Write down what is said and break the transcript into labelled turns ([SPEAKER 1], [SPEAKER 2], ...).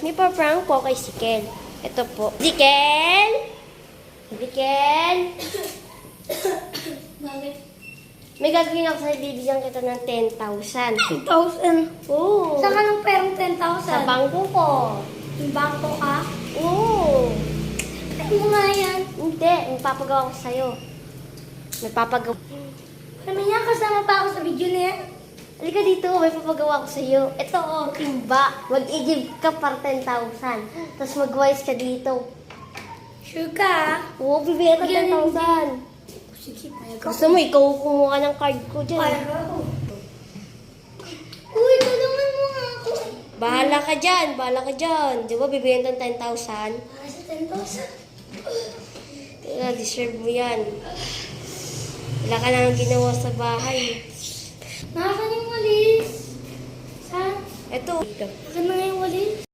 [SPEAKER 1] May pa-prank po kay si Ken. Ito po. Si Ken! Si Ken!
[SPEAKER 2] Bakit?
[SPEAKER 1] May gagawin ako sa'yo, bibigyan kita ng 10,000.
[SPEAKER 2] 10,000?
[SPEAKER 1] Oo.
[SPEAKER 2] Saan ka ng perang 10,000?
[SPEAKER 1] Sa bangko ko.
[SPEAKER 2] Yung bangko ka?
[SPEAKER 1] Oo.
[SPEAKER 2] Ano mo nga yan?
[SPEAKER 1] Hindi, may papagawa ko sa'yo. May papagawa.
[SPEAKER 2] Alam mo yan, kasama pa ako sa video na yan.
[SPEAKER 1] Halika dito, may papagawa ko sa'yo. Ito oh, timba. Mag-i-give ka para 10,000. Tapos mag-wise ka dito.
[SPEAKER 2] Sure ka?
[SPEAKER 1] Oo, bibigyan ka
[SPEAKER 2] Bigyan
[SPEAKER 1] 10,000.
[SPEAKER 2] Sige, payag
[SPEAKER 1] Gusto mo, ikaw kumuha ng card ko dyan.
[SPEAKER 2] Payag ako. Uy, tulungan mo nga ako.
[SPEAKER 1] Bahala ka dyan, bahala ka dyan. Di ba, bibigyan ng 10,000?
[SPEAKER 2] Para sa 10,000.
[SPEAKER 1] Kaya, deserve mo yan. Wala ka nang ginawa sa bahay.
[SPEAKER 2] Nakakan yung walis. Saan?
[SPEAKER 1] Ito.
[SPEAKER 2] Nakakan na nga yung walis.